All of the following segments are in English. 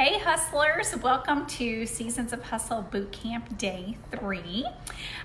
Hey hustlers, welcome to Seasons of Hustle Bootcamp Day 3.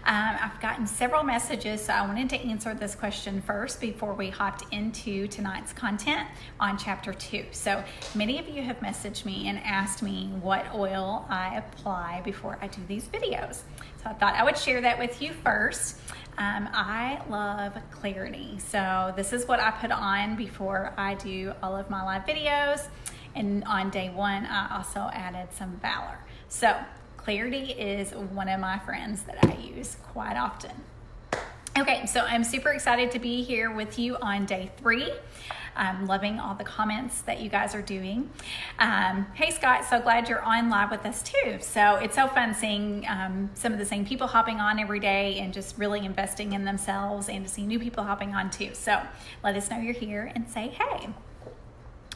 I've gotten several messages, so I wanted to answer this question first before we hopped into tonight's content on Chapter 2. So many of you have messaged me and asked me what oil I apply before I do these videos. So I thought I would share that with you first. I love clarity, so this is what I put on before I do all of my live videos. And on day 1, I also added some valor. So clarity is one of my friends that I use quite often. Okay, so I'm super excited to be here with you on day 3. I'm loving all the comments that you guys are doing. Hey Scott, so glad you're on live with us too. So it's so fun seeing some of the same people hopping on every day and just really investing in themselves, and to see new people hopping on too. So let us know you're here and say hey.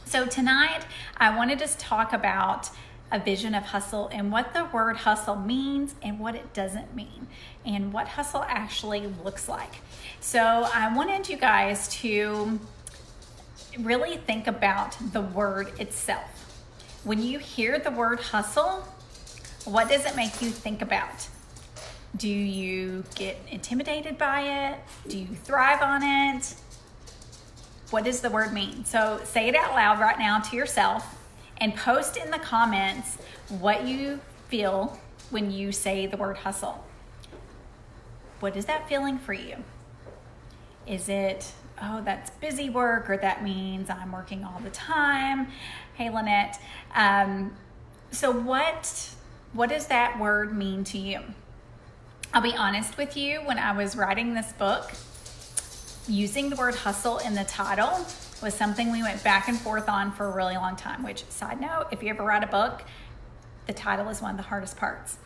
So tonight, I want to just talk about a vision of hustle and what the word hustle means and what it doesn't mean, and what hustle actually looks like. So I wanted you guys to really think about the word itself. When you hear the word hustle, what does it make you think about? Do you get intimidated by it? Do you thrive on it? What does the word mean? So say it out loud right now to yourself and post in the comments what you feel when you say the word hustle. What is that feeling for you? Is it, oh, that's busy work, or that means I'm working all the time? Hey, Lynette. So what does that word mean to you? I'll be honest with you, when I was writing this book, using the word hustle in the title was something we went back and forth on for a really long time, which, side note, if you ever write a book, the title is one of the hardest parts.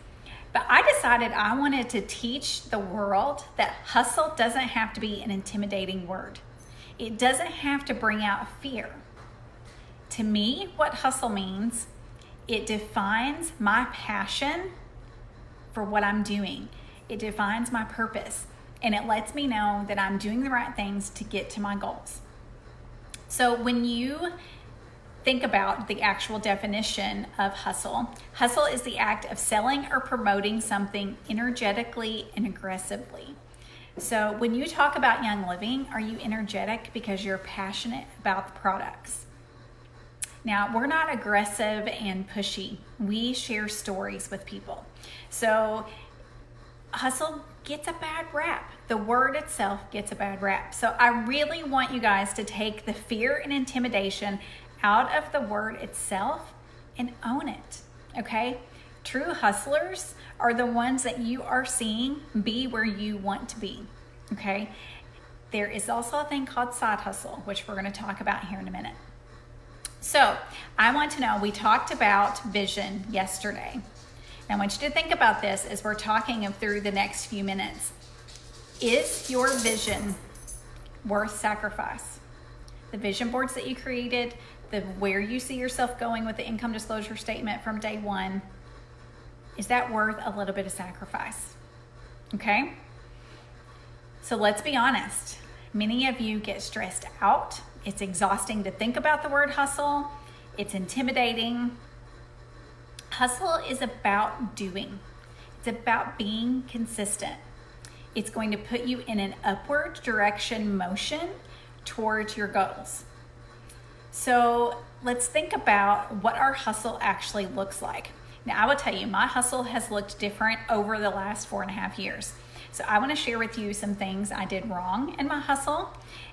But I decided I wanted to teach the world that hustle doesn't have to be an intimidating word. It doesn't have to bring out fear. To me, what hustle means, it defines my passion for what I'm doing. It defines my purpose. And it lets me know that I'm doing the right things to get to my goals. So when you think about the actual definition of hustle, hustle is the act of selling or promoting something energetically and aggressively. So when you talk about Young Living, are you energetic because you're passionate about the products? Now, we're not aggressive and pushy. We share stories with people. So hustle gets a bad rap. The word itself gets a bad rap. So I really want you guys to take the fear and intimidation out of the word itself and own it, okay? True hustlers are the ones that you are seeing be where you want to be, okay? There is also a thing called side hustle, which we're going to talk about here in a minute. So I want to know, we talked about vision yesterday. I want you to think about this as we're talking through the next few minutes. Is your vision worth sacrifice? The vision boards that you created, where you see yourself going with the income disclosure statement from day 1, is that worth a little bit of sacrifice? Okay? So let's be honest. Many of you get stressed out. It's exhausting to think about the word hustle. It's intimidating. Hustle is about doing. It's about being consistent. It's going to put you in an upward direction motion towards your goals. So let's think about what our hustle actually looks like. Now, I will tell you, my hustle has looked different over the last 4.5 years. So I want to share with you some things I did wrong in my hustle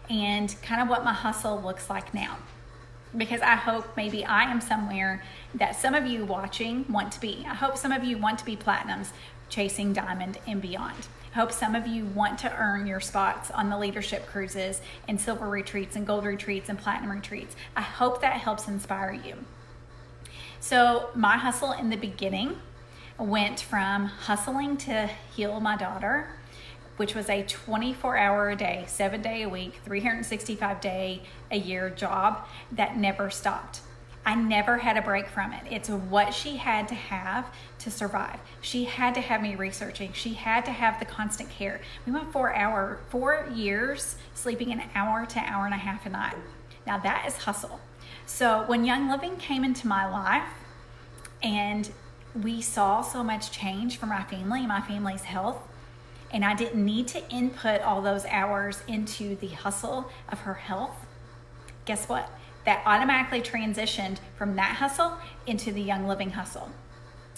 and kind of what my hustle looks like now. Because I hope maybe I am somewhere that some of you watching want to be. I hope some of you want to be platinums, chasing diamond and beyond. I hope some of you want to earn your spots on the leadership cruises and silver retreats and gold retreats and platinum retreats. I hope that helps inspire you. So my hustle in the beginning went from hustling to heal my daughter, which was a 24-hour a day, 7-day a week, 365-day a year job that never stopped. I never had a break from it. It's what she had to have to survive. She had to have me researching. She had to have the constant care. We went 4 years sleeping an hour to hour and a half a night. Now that is hustle. So when Young Living came into my life, And we saw so much change for my family and my family's health. And I didn't need to input all those hours into the hustle of her health. Guess what? That automatically transitioned from that hustle into the Young Living hustle,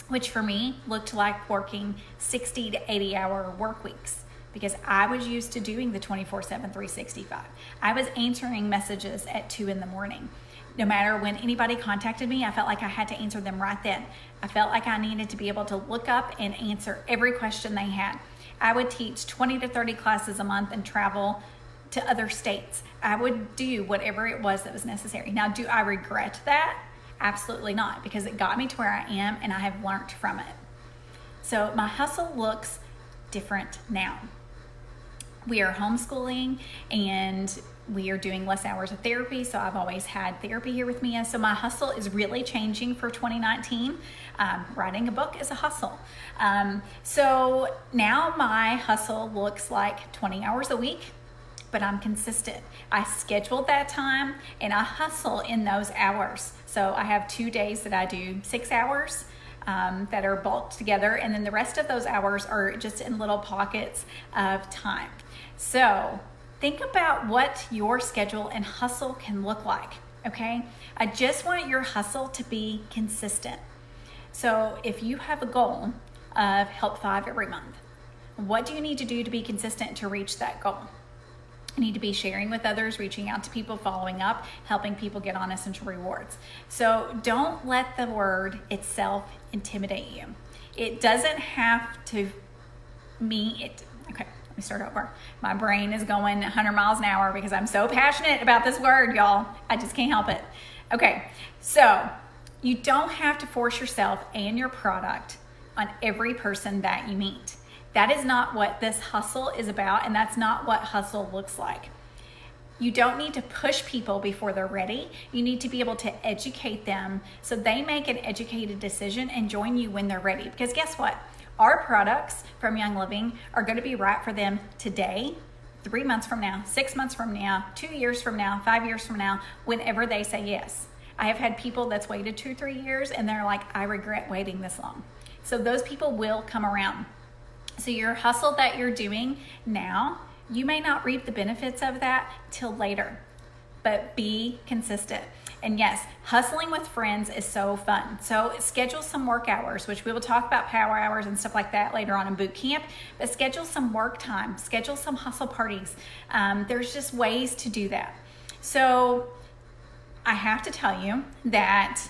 which for me looked like working 60 to 80 hour work weeks, because I was used to doing the 24/7, 365. I was answering messages at 2 a.m. No matter when anybody contacted me, I felt like I had to answer them right then. I felt like I needed to be able to look up and answer every question they had. I would teach 20 to 30 classes a month and travel to other states. I would do whatever it was that was necessary. Now, do I regret that? Absolutely not, because it got me to where I am and I have learned from it. So my hustle looks different now. We are homeschooling and we are doing less hours of therapy. So I've always had therapy here with Mia. So my hustle is really changing for 2019. Writing a book is a hustle. So now my hustle looks like 20 hours a week, but I'm consistent. I scheduled that time and I hustle in those hours. So I have 2 days that I do 6 hours that are bulked together. And then the rest of those hours are just in little pockets of time. So think about what your schedule and hustle can look like, okay? I just want your hustle to be consistent. So if you have a goal of Help 5 every month, what do you need to do to be consistent to reach that goal? You need to be sharing with others, reaching out to people, following up, helping people get on essential rewards. So don't let the word itself intimidate you. It doesn't have to mean it. Okay, let me start over. My brain is going 100 miles an hour because I'm so passionate about this word, y'all. I just can't help it. Okay, so you don't have to force yourself and your product on every person that you meet. That is not what this hustle is about, and that's not what hustle looks like. You don't need to push people before they're ready. You need to be able to educate them so they make an educated decision and join you when they're ready. Because guess what? Our products from Young Living are going to be right for them today, 3 months from now, 6 months from now, 2 years from now, 5 years from now, whenever they say yes. I have had people that's waited 2-3 years and they're like, I regret waiting this long. So those people will come around. So your hustle that you're doing now, you may not reap the benefits of that till later, but be consistent. And yes, hustling with friends is so fun. So schedule some work hours, which we will talk about power hours and stuff like that later on in boot camp, but schedule some work time, schedule some hustle parties. There's just ways to do that. So I have to tell you that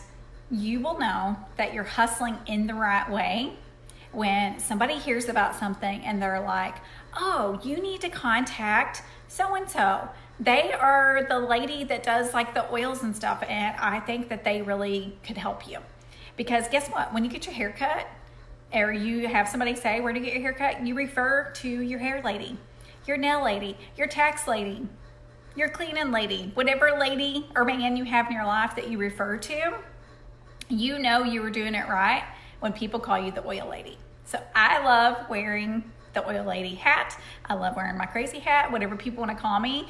you will know that you're hustling in the right way when somebody hears about something and they're like, oh, you need to contact so-and-so. They are the lady that does like the oils and stuff, and I think that they really could help you. Because guess what? When you get your hair cut, or you have somebody say, where to get your hair cut, you refer to your hair lady, your nail lady, your tax lady, your cleaning lady, whatever lady or man you have in your life that you refer to, you know you were doing it right when people call you the oil lady. So I love wearing the oil lady hat. I love wearing my crazy hat, whatever people want to call me.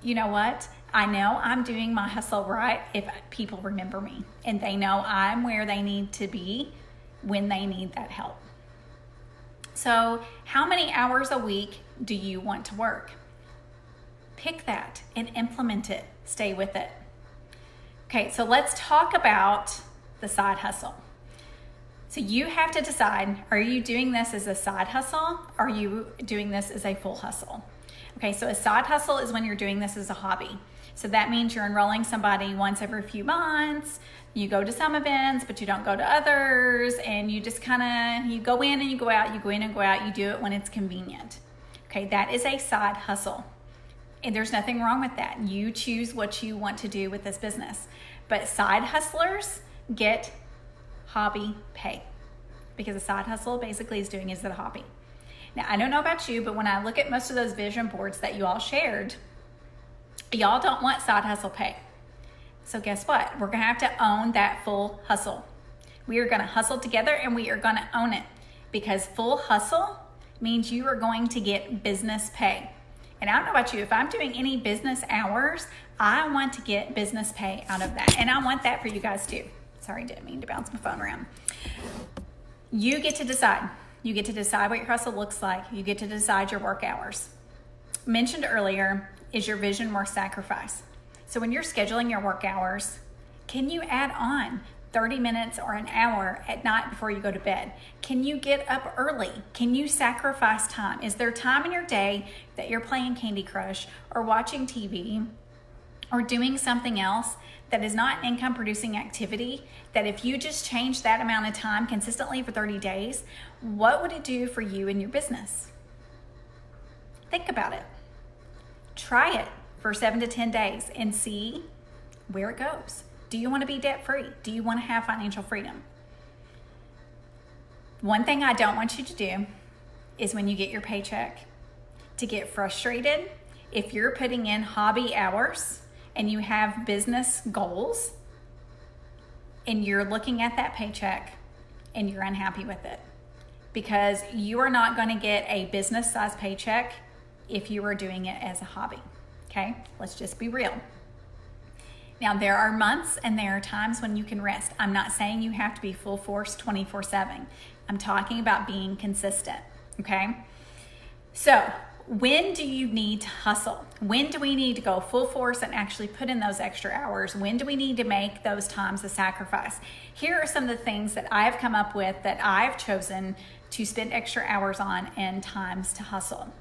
You know what? I know I'm doing my hustle right if people remember me and they know I'm where they need to be when they need that help. So how many hours a week do you want to work? Pick that and implement it. Stay with it. Okay, so let's talk about the side hustle. So you have to decide, are you doing this as a side hustle? Or are you doing this as a full hustle? Okay, so a side hustle is when you're doing this as a hobby. So that means you're enrolling somebody once every few months. You go to some events, but you don't go to others. And you just you go in and you go out, you go in and go out. You do it when it's convenient. Okay, that is a side hustle. And there's nothing wrong with that. You choose what you want to do with this business. But side hustlers get hobby pay, because a side hustle basically is doing is a hobby. Now, I don't know about you, but when I look at most of those vision boards that you all shared, y'all don't want side hustle pay. So guess what? We're gonna have to own that full hustle. We are gonna hustle together and we are gonna own it, because full hustle means you are going to get business pay. And I don't know about you, if I'm doing any business hours, I want to get business pay out of that. And I want that for you guys too. Sorry, didn't mean to bounce my phone around. You get to decide. You get to decide what your hustle looks like. You get to decide your work hours. Mentioned earlier, is your vision worth sacrifice? So when you're scheduling your work hours, can you add on 30 minutes or an hour at night before you go to bed? Can you get up early? Can you sacrifice time? Is there time in your day that you're playing Candy Crush or watching TV or doing something else that is not an income producing activity, that if you just change that amount of time consistently for 30 days, what would it do for you and your business? Think about it. Try it for 7 to 10 days and see where it goes. Do you want to be debt free? Do you want to have financial freedom? One thing I don't want you to do is when you get your paycheck to get frustrated if you're putting in hobby hours and you have business goals and you're looking at that paycheck and you're unhappy with it, because you are not going to get a business size paycheck if you are doing it as a hobby. Okay, let's just be real. Now, there are months and there are times when you can rest. I'm not saying you have to be full force 24/7. I'm talking about being consistent, okay? So, when do you need to hustle? When do we need to go full force and actually put in those extra hours? When do we need to make those times a sacrifice? Here are some of the things that I've come up with that I've chosen to spend extra hours on and times to hustle.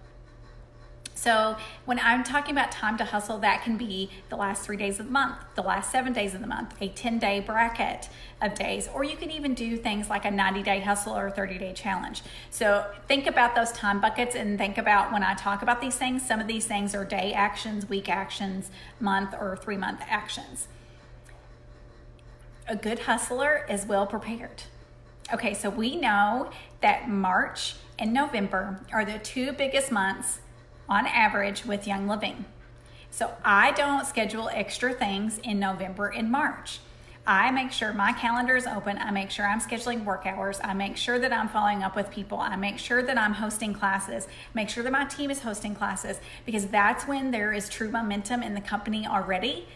So when I'm talking about time to hustle, that can be the last 3 days of the month, the last 7 days of the month, a 10-day bracket of days, or you can even do things like a 90-day hustle or a 30-day challenge. So think about those time buckets and think about when I talk about these things, some of these things are day actions, week actions, month or 3-month actions. A good hustler is well prepared. Okay, so we know that March and November are the 2 biggest months on average with Young Living. So I don't schedule extra things in November and March. I make sure my calendar is open. I make sure I'm scheduling work hours. I make sure that I'm following up with people. I make sure that I'm hosting classes. Make sure that my team is hosting classes, because that's when there is true momentum in the company already.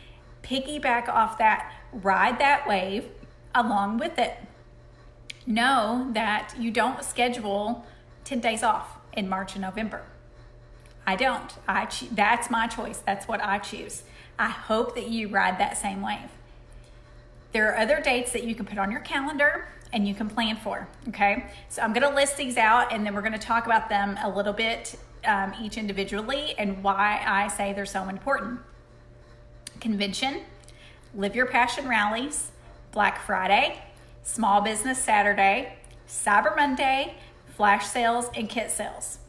Piggyback off that, ride that wave along with it. Know that you don't schedule 10 days off in March and November. I don't. That's my choice. That's what I choose. I hope that you ride that same wave. There are other dates that you can put on your calendar and you can plan for, okay? So I'm gonna list these out and then we're gonna talk about them a little bit each individually and why I say they're so important. Convention, Live Your Passion Rallies, Black Friday, Small Business Saturday, Cyber Monday, flash sales, and kit sales.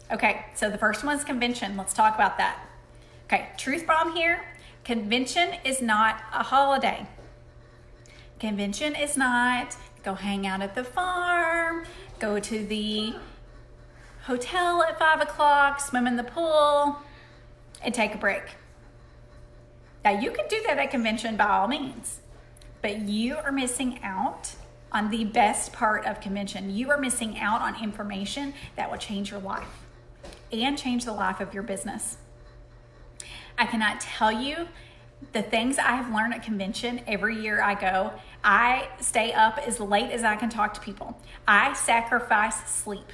Okay, so the first one's convention. Let's talk about that. Okay, truth bomb here. Convention is not a holiday. Convention is not go hang out at the farm, go to the hotel at 5 o'clock, swim in the pool, and take a break. Now, you can do that at convention by all means, but you are missing out on the best part of convention. You are missing out on information that will change your life and change the life of your business. I cannot tell you the things I have learned at convention. Every year I go, I stay up as late as I can talk to people. I sacrifice sleep.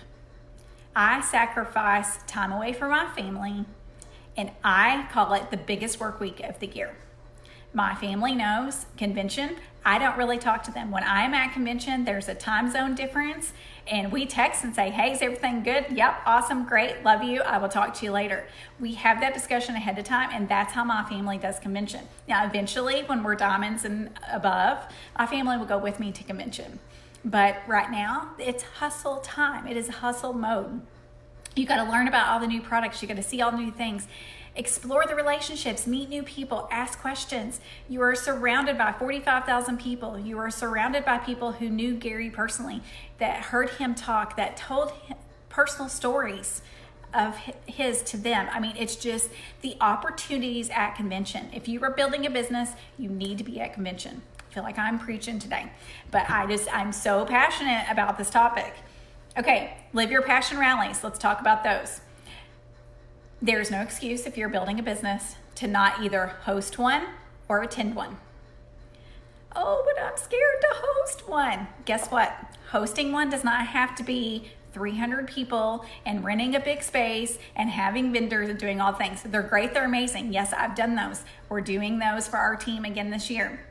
I sacrifice time away from my family, and I call it the biggest work week of the year. My family knows convention, I don't really talk to them. When I'm at convention, there's a time zone difference, and we text and say, hey, is everything good? Yep, awesome, great, love you, I will talk to you later. We have that discussion ahead of time, and that's how my family does convention. Now, eventually, when we're diamonds and above, my family will go with me to convention. But right now, it's hustle time. It is hustle mode. You got to learn about all the new products. You got to see all the new things. Explore the relationships, meet new people, ask questions. You are surrounded by 45,000 people. You are surrounded by people who knew Gary personally, that heard him talk, that told him personal stories of his to them. I mean, it's just the opportunities at convention. If you are building a business, you need to be at convention. I feel like I'm preaching today, but I'm so passionate about this topic. Okay, Live Your Passion Rallies. Let's talk about those. There's no excuse if you're building a business to not either host one or attend one. Oh, but I'm scared to host one. Guess what? Hosting one does not have to be 300 people and renting a big space and having vendors and doing all things. They're great. They're amazing. Yes, I've done those. We're doing those for our team again this year.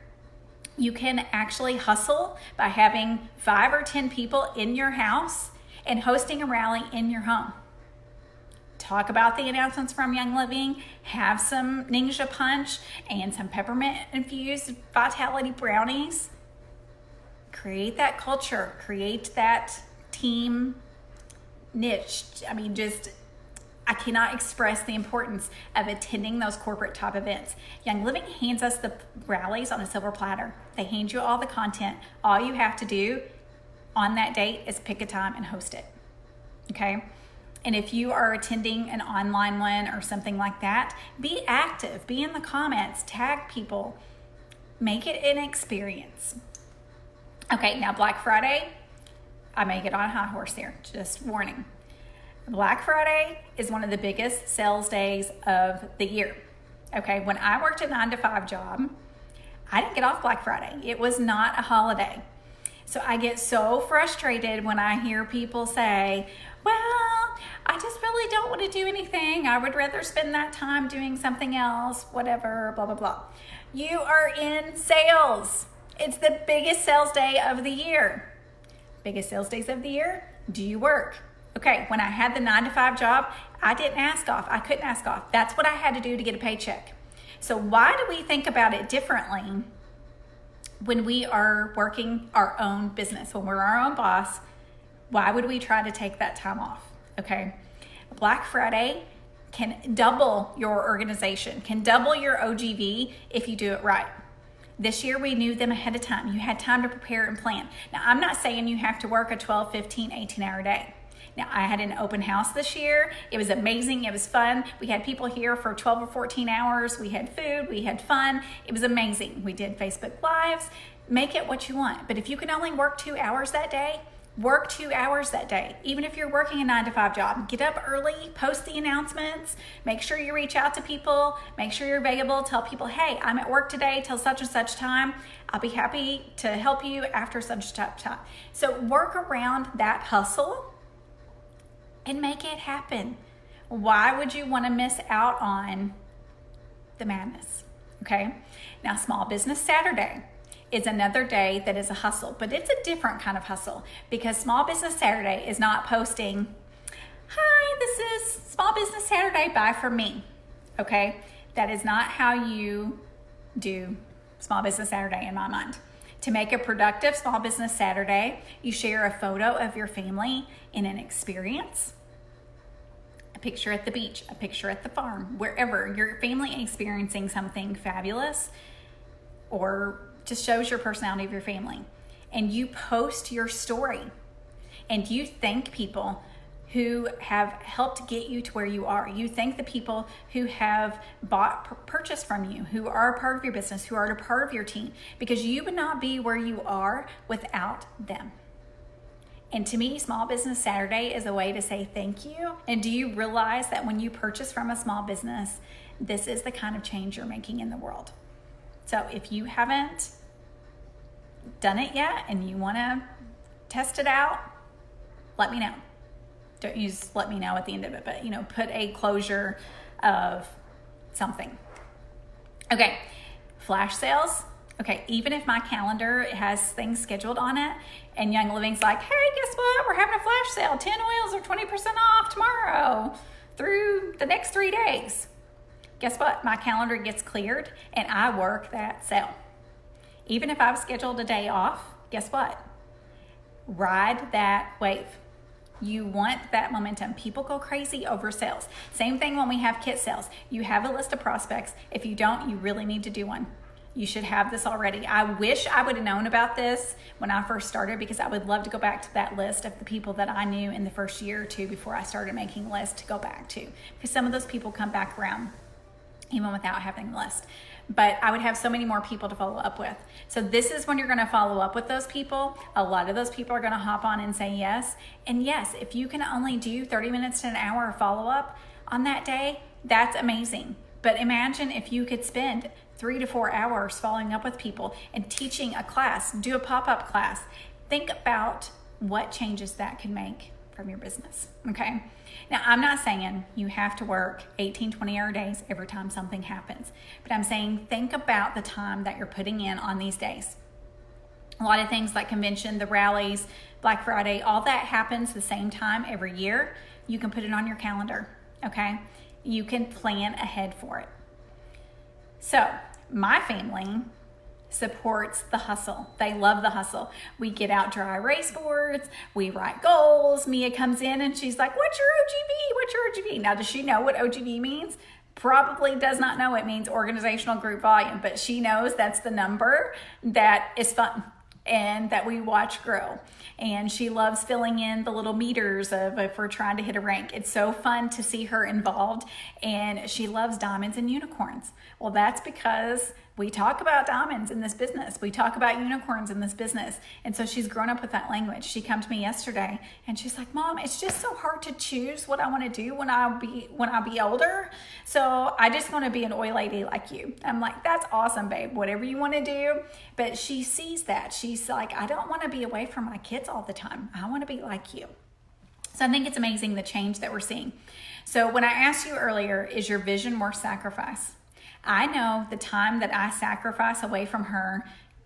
You can actually hustle by having 5 or 10 people in your house and hosting a rally in your home. Talk about the announcements from Young Living, have some Ninja Punch and some peppermint infused Vitality brownies. Create that culture, create that team niche. I mean, I cannot express the importance of attending those corporate top events. Young Living hands us the rallies on a silver platter. They hand you all the content. All you have to do on that date is pick a time and host it. Okay? And if you are attending an online one or something like that, be active, be in the comments, tag people, make it an experience. Okay, now Black Friday, I may get on a high horse here, just warning. Black Friday is one of the biggest sales days of the year. Okay, when I worked a 9-to-5 job, I didn't get off Black Friday. It was not a holiday. So I get so frustrated when I hear people say, well, I just really don't want to do anything. I would rather spend that time doing something else, whatever, blah, blah, blah. You are in sales. It's the biggest sales day of the year. Biggest sales days of the year, do you work? Okay, when I had the 9-to-5 job, I didn't ask off. I couldn't ask off. That's what I had to do to get a paycheck. So why do we think about it differently when we are working our own business? When we're our own boss, why would we try to take that time off? Okay, Black Friday can double your organization, can double your OGV if you do it right. This year, we knew them ahead of time. You had time to prepare and plan. Now, I'm not saying you have to work a 12, 15, 18-hour day. Now, I had an open house this year. It was amazing. It was fun. We had people here for 12 or 14 hours. We had food. We had fun. It was amazing. We did Facebook Lives. Make it what you want. But if you can only work 2 hours that day, work 2 hours that day. Even if you're working a 9-to-5 job, get up early, post the announcements, make sure you reach out to people, make sure you're available, tell people, hey, I'm at work today till such and such time. I'll be happy to help you after such and such time. So work around that hustle and make it happen. Why would you want to miss out on the madness? Okay. Now, Small Business Saturday is another day that is a hustle, but it's a different kind of hustle because Small Business Saturday is not posting, hi, this is Small Business Saturday, buy from me. Okay. That is not how you do Small Business Saturday in my mind. To make a productive Small Business Saturday, you share a photo of your family in an experience, a picture at the beach, a picture at the farm, wherever your family experiencing something fabulous or just shows your personality of your family. And you post your story and you thank people who have helped get you to where you are. You thank the people who have purchased from you, who are a part of your business, who are a part of your team, because you would not be where you are without them. And to me, Small Business Saturday is a way to say thank you. And do you realize that when you purchase from a small business, this is the kind of change you're making in the world? So if you haven't done it yet and you want to test it out, let me know. Don't use let me know at the end of it, but put a closure of something. Okay, flash sales. Okay, even if my calendar has things scheduled on it and Young Living's like, hey, guess what? We're having a flash sale. 10 oils are 20% off tomorrow through the next 3 days. Guess what? My calendar gets cleared and I work that sale. Even if I've scheduled a day off, guess what? Ride that wave. You want that momentum. People go crazy over sales. Same thing when we have kit sales. You have a list of prospects. If you don't, you really need to do one. You should have this already. I wish I would have known about this when I first started, because I would love to go back to that list of the people that I knew in the first year or two before I started making lists to go back to, because some of those people come back around even without having the list. But I would have so many more people to follow up with. So this is when you're going to follow up with those people. A lot of those people are going to hop on and say yes. And yes, if you can only do 30 minutes to an hour of follow up on that day, that's amazing. But imagine if you could spend 3 to 4 hours following up with people and teaching a class, do a pop-up class. Think about what changes that can make from your business, okay? Now, I'm not saying you have to work 18, 20-hour days every time something happens, but I'm saying think about the time that you're putting in on these days. A lot of things like convention, the rallies, Black Friday, all that happens the same time every year. You can put it on your calendar, okay? You can plan ahead for it. So, my family supports the hustle. They love the hustle. We get out dry erase boards, we write goals. Mia comes in and she's like, what's your OGV? What's your OGV? Now, does she know what OGV means? Probably does not know. It means organizational group volume, but she knows that's the number that is fun and that we watch grow. And she loves filling in the little meters of if we're trying to hit a rank. It's so fun to see her involved, and she loves diamonds and unicorns. Well, that's because we talk about diamonds in this business. We talk about unicorns in this business. And so she's grown up with that language. She came to me yesterday and she's like, Mom, it's just so hard to choose what I want to do when I be older. So I just want to be an oil lady like you. I'm like, that's awesome, babe. Whatever you want to do. But she sees that. She's like, I don't want to be away from my kids all the time. I want to be like you. So I think it's amazing the change that we're seeing. So when I asked you earlier, is your vision worth sacrifice? I know the time that I sacrifice away from her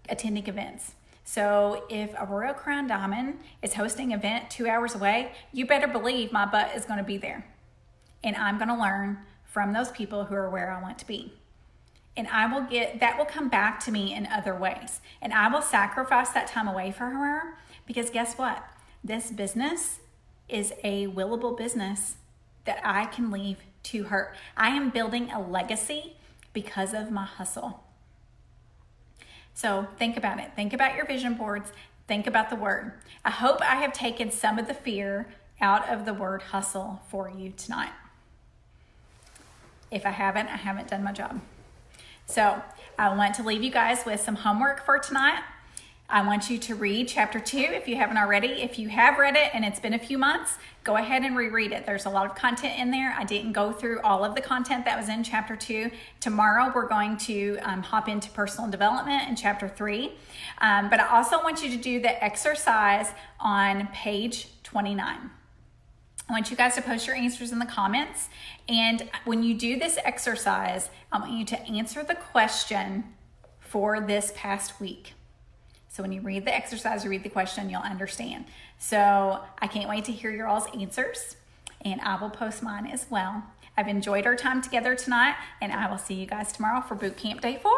attending events. So if a Royal Crown Diamond is hosting an event 2 hours away, you better believe my butt is going to be there. And I'm going to learn from those people who are where I want to be. And that will come back to me in other ways. And I will sacrifice that time away from her because guess what? This business is a willable business that I can leave to her. I am building a legacy because of my hustle. So think about it. Think about your vision boards. Think about the word. I hope I have taken some of the fear out of the word hustle for you tonight. If I haven't done my job. So I want to leave you guys with some homework for tonight. I want you to read chapter 2 if you haven't already. If you have read it and it's been a few months, go ahead and reread it. There's a lot of content in there. I didn't go through all of the content that was in chapter 2. Tomorrow we're going to hop into personal development in chapter 3. But I also want you to do the exercise on page 29. I want you guys to post your answers in the comments. And when you do this exercise, I want you to answer the question for this past week. So when you read the exercise, you read the question, you'll understand. So I can't wait to hear your all's answers, and I will post mine as well. I've enjoyed our time together tonight, and I will see you guys tomorrow for Bootcamp Day 4.